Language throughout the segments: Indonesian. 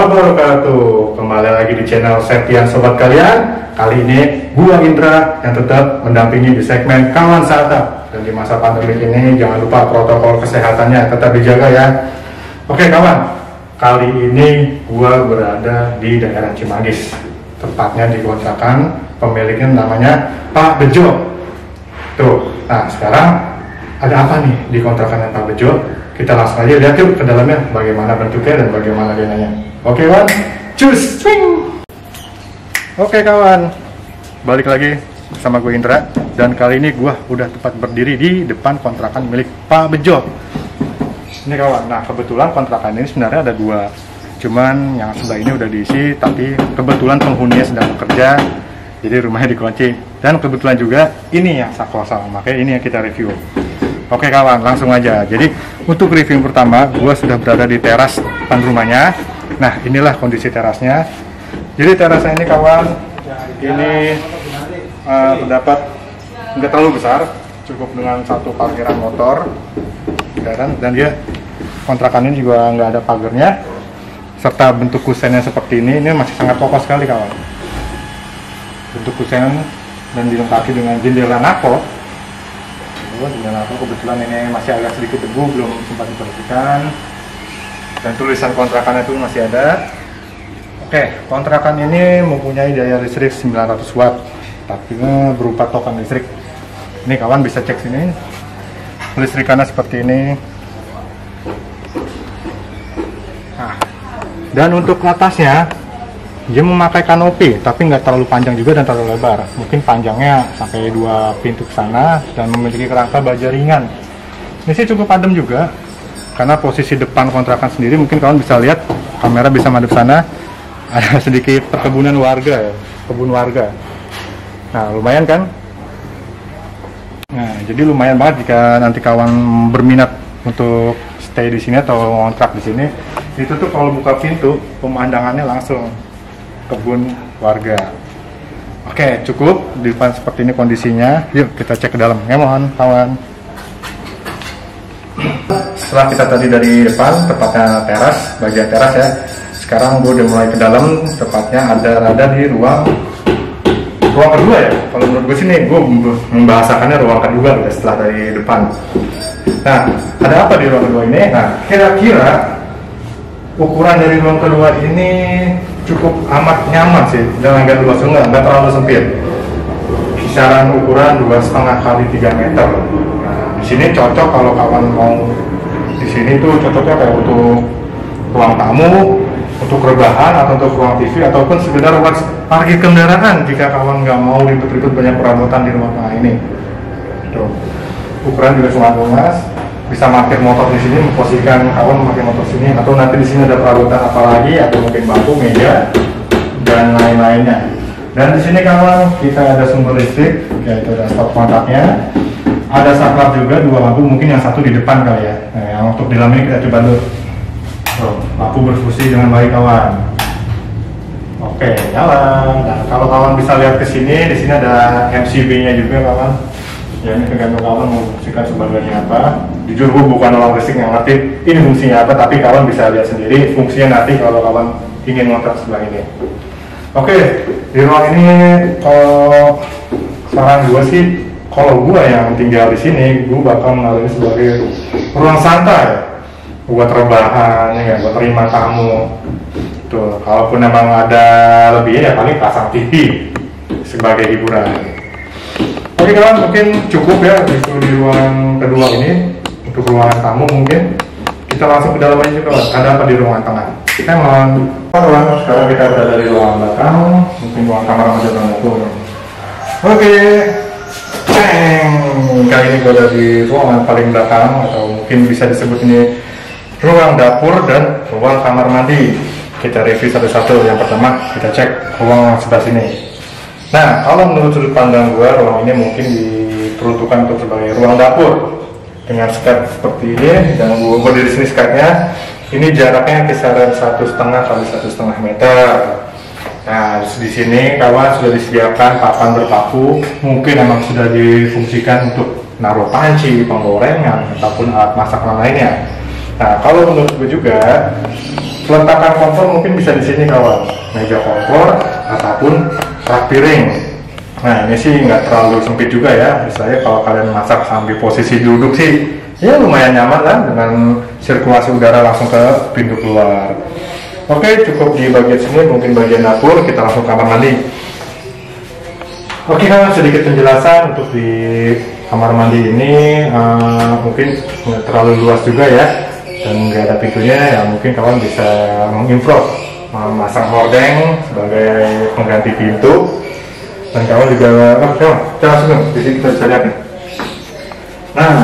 wabarakatuh. Kembali lagi di channel Septian Sobat kalian. Kali ini gua Indra yang tetap mendampingi di segmen Kawan Startup. Dan di masa pandemi ini jangan lupa protokol kesehatannya tetap dijaga ya. Oke kawan, kali ini gua berada di daerah Cimanggis. Tepatnya di kontrakan pemiliknya namanya Pak Bejo. Tuh, nah sekarang ada apa nih di kontrakan Pak Bejo? Kita langsung aja lihat yuk ke dalamnya bagaimana bentuknya dan bagaimana denanya. Oke kawan, cus, swing. Oke kawan, balik lagi bersama gue Indra. Dan kali ini gue udah tepat berdiri di depan kontrakan milik Pak Bejo. Ini kawan, nah kebetulan kontrakan ini sebenarnya ada dua. Cuman yang sebelah ini udah diisi, tapi kebetulan penghuninya sedang bekerja, jadi rumahnya dikunci. Dan kebetulan juga ini yang sak kosong, makanya ini yang kita review. Oke kawan, langsung aja. Jadi untuk review pertama, gue sudah berada di teras depan rumahnya. Nah inilah kondisi terasnya. Jadi terasnya ini kawan, ini terdapat nggak terlalu besar, cukup dengan satu parkiran motor, dan dia kontrakan ini juga nggak ada pagarnya, serta bentuk kusennya seperti ini masih sangat kokoh sekali kawan. Bentuk kusen dan dilengkapi dengan jendela napo. Jendela napo kebetulan ini masih agak sedikit debu, belum sempat dibersihkan. Dan tulisan kontrakannya itu masih ada. Oke, kontrakan ini mempunyai daya listrik 900 watt, tapi berupa token listrik. Ini kawan bisa cek sini, listrikannya seperti ini. Nah, dan untuk atasnya dia memakai kanopi, tapi nggak terlalu panjang juga dan terlalu lebar. Mungkin panjangnya sampai 2 pintu ke sana dan memiliki kerangka baja ringan. Ini sih cukup adem juga, karena posisi depan kontrakan sendiri mungkin kawan bisa lihat, kamera bisa madep sana, ada sedikit perkebunan warga, kebun warga. Nah lumayan kan? Nah jadi lumayan banget jika nanti kawan berminat untuk stay di sini atau ngontrak di sini. Itu tuh kalau buka pintu pemandangannya langsung kebun warga. Oke, cukup di depan seperti ini kondisinya. Yuk kita cek ke dalam. Mohon kawan. Setelah kita tadi dari depan, tepatnya teras, bagian teras ya. Sekarang gue udah mulai ke dalam, tepatnya ada di ruang kedua ya. Kalau menurut gue sini, gue membahasakannya ruang kedua gitu, setelah dari depan. Nah, ada apa di ruang kedua ini? Nah, kira-kira ukuran dari ruang kedua ini cukup amat nyaman sih, dan agak luas juga, nggak terlalu sempit. Kisaran ukuran 2,5 kali 3 meter. Nah, di sini cocok kalau kawan mau di sini tuh cocoknya kayak untuk ruang tamu, untuk rebahan atau untuk ruang TV ataupun sekedar buat parkir kendaraan jika kawan nggak mau ribet-ribet banyak perabotan di rumah tengah ini. Tuh, ukuran juga sangat luas. Bisa parkir motor di sini, memposisikan kawan memakai motor sini, atau nanti di sini ada perabotan apa lagi, atau mungkin bangku, meja, dan lain-lainnya. Dan di sini kawan kita ada sumber listrik, yaitu ada stop kontaknya, ada saklar juga 2 lampu, mungkin yang satu di depan kali ya. Nah, yang untuk di dalam ini kita coba dulu. Lampu berfungsi dengan baik kawan. Oke, nyala. Nah, kalau kawan bisa lihat ke sini, di sini ada MCB-nya juga kawan. Ya ini tergantung kawan mau fungsikan sebagainya apa. Jujur gue bukan orang listrik yang ngerti ini fungsinya apa, tapi kawan bisa lihat sendiri fungsinya nanti kalau kawan ingin ngontrak sebelah ini. Oke, di ruang ini kalau saran gue sih, kalau gue yang tinggal di sini, gue bakal mengalami sebagai ruang santai buat rebahan, ya, buat terima tamu. Tuh, kalaupun memang ada lebihnya ya paling pasang TV sebagai hiburan. Oke kawan, mungkin cukup ya di ruang kedua ini. Untuk ruangan tamu mungkin kita langsung ke dalam aja juga. Ada apa di ruangan tengah? Emang kawan, sekarang kita berada di ruangan belakang, mungkin ruang kamar aja dulu. Oke, kali ini gue ada di ruangan paling belakang, atau mungkin bisa disebut ini ruang dapur dan ruang kamar mandi. Kita review satu-satu. Yang pertama kita cek ruang sebelah sini. Nah, kalau menurut sudut pandang gue, ruang ini mungkin diperuntukkan untuk sebagai ruang dapur dengan skat seperti ini. Dan gue berdiri sini skatnya, ini jaraknya kisaran 1,5 kali 1,5 meter. Nah, di sini kawan sudah disediakan papan berpaku, mungkin memang sudah difungsikan untuk naruh panci, penggorengan, ataupun alat masak lainnya. Nah, kalau menurut gue juga Peletakan kompor mungkin bisa di sini kawan, meja kompor ataupun rak piring. Nah ini sih nggak terlalu sempit juga ya, misalnya kalau kalian masak sambil posisi duduk sih ya lumayan nyaman lah, dengan sirkulasi udara langsung ke pintu keluar. Oke, cukup di bagian sini, mungkin bagian dapur, kita langsung kamar mandi. Oke kawan, sedikit penjelasan untuk di kamar mandi ini, mungkin nggak terlalu luas juga ya, dan nggak ada pintunya ya, mungkin kawan bisa mengimprove memasang hordeng sebagai pengganti pintu. Dan kawan juga, kita langsung di sini kita bisa lihat nih. Nah,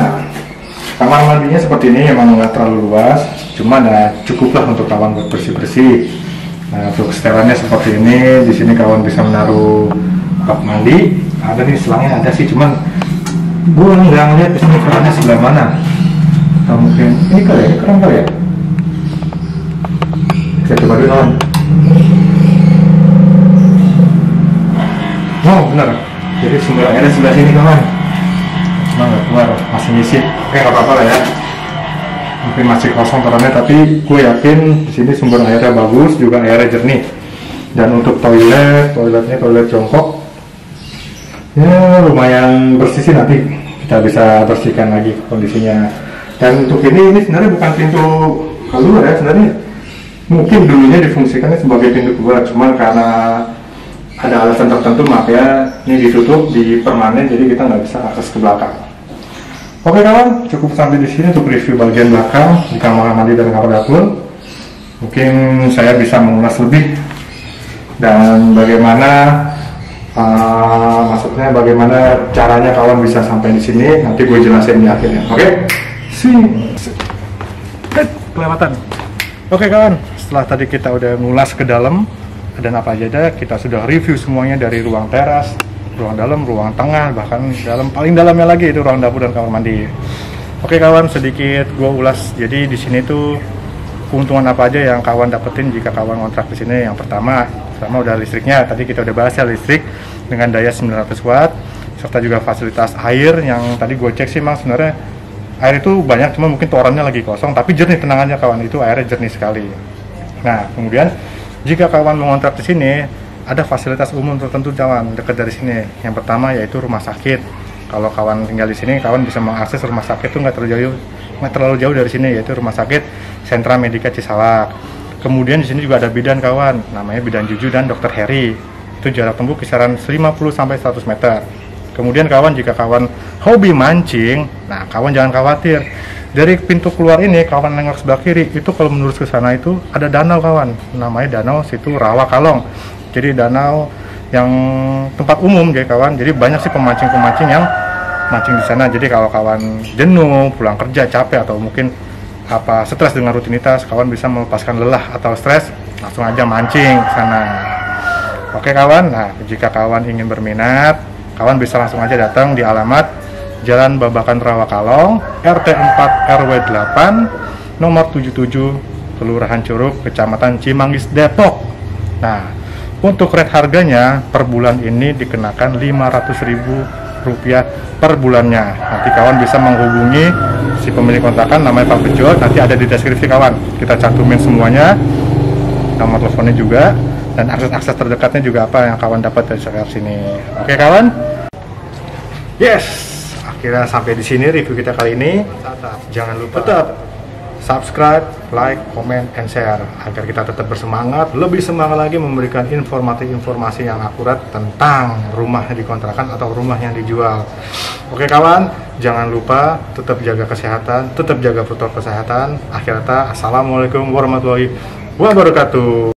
kamar mandinya seperti ini, memang nggak terlalu luas, cuma ya cukuplah untuk kawan buat bersih-bersih. Nah, untuk setelannya seperti ini, di sini kawan bisa menaruh kap mandi. Ada nih selangnya, ada sih, cuman gue nggak ngeliat di sini kerannya sebelah mana. Atau mungkin ini kali ya, ini keran kali ya. Saya coba dulu kawan. Oh benar, jadi sumber airnya sebelah sini kawan. Cuma nggak keluar, masih ngisi. Oke, nggak apa-apa lah ya. Mungkin masih kosong kerannya, tapi gue yakin di sini sumber airnya bagus, juga airnya jernih. Dan untuk toiletnya toilet jongkok, ya lumayan bersih sih, nanti kita bisa bersihkan lagi kondisinya. Dan untuk ini sebenarnya bukan pintu keluar ya, sebenarnya mungkin dulunya difungsikannya sebagai pintu keluar, cuma karena ada alasan tertentu makanya ini ditutup di permanen, jadi kita nggak bisa akses ke belakang. Oke kawan, cukup sampai di sini untuk review bagian belakang di kamar mandi dan kamar dapur. Mungkin saya bisa mengulas lebih dan bagaimana maksudnya bagaimana caranya kawan bisa sampai di sini, nanti gue jelasin di akhirnya. Oke, kelewatan. Oke kawan, setelah tadi kita udah ngulas ke dalam dan apa aja ada, kita sudah review semuanya dari ruang teras, ruang dalam, ruang tengah, bahkan paling dalamnya lagi itu ruang dapur dan kamar mandi. Oke kawan, sedikit gue ulas. Jadi di sini tuh keuntungan apa aja yang kawan dapetin jika kawan kontrak di sini. Yang pertama udah listriknya, tadi kita udah bahas ya, listrik dengan daya 900 watt, serta juga fasilitas air yang tadi gue cek sih memang sebenarnya air itu banyak, cuma mungkin torannya lagi kosong, tapi jernih, tenang aja kawan, itu airnya jernih sekali. Nah kemudian jika kawan mengontrak di sini, ada fasilitas umum tertentu kawan dekat dari sini. Yang pertama yaitu rumah sakit. Kalau kawan tinggal di sini, kawan bisa mengakses rumah sakit itu nggak terlalu jauh dari sini, yaitu rumah sakit Sentra Medika Cisalak. Kemudian di sini juga ada bidan kawan, namanya Bidan Juju dan Dokter Heri. Itu jarak tempuh kisaran 50 sampai 100 meter. Kemudian kawan, jika kawan hobi mancing, nah kawan jangan khawatir. Dari pintu keluar ini, kawan nengok sebelah kiri, itu kalau menurut ke sana itu ada danau kawan, namanya Danau Situ Rawa Kalong. Jadi danau yang tempat umum ya kawan. Jadi banyak sih pemancing-pemancing yang mancing di sana. Jadi kalau kawan jenuh, pulang kerja capek atau mungkin stres dengan rutinitas, kawan bisa melepaskan lelah atau stres, langsung aja mancing ke sana. Oke kawan, nah jika kawan ingin berminat, kawan bisa langsung aja datang di alamat Jalan Babakan Rawa Kalong, RT 4 RW 8, nomor 77, Kelurahan Curug, Kecamatan Cimanggis, Depok. Nah, untuk rate harganya per bulan ini dikenakan Rp500.000 per bulannya. Nanti kawan bisa menghubungi si pemilik kontrakan, namanya Pak Bejo, nanti ada di deskripsi kawan. Kita cantumin semuanya, nomor teleponnya juga, dan akses terdekatnya juga apa yang kawan dapat dari sekitar sini. Oke kawan? Yes! Akhirnya sampai di sini review kita kali ini. Jangan lupa tetap subscribe, like, comment, and share agar kita tetap bersemangat, lebih semangat lagi memberikan informasi yang akurat tentang rumah yang dikontrakan atau rumah yang dijual. Oke kawan, jangan lupa tetap jaga kesehatan, tetap jaga protokol kesehatan. Akhir kata, assalamualaikum warahmatullahi wabarakatuh.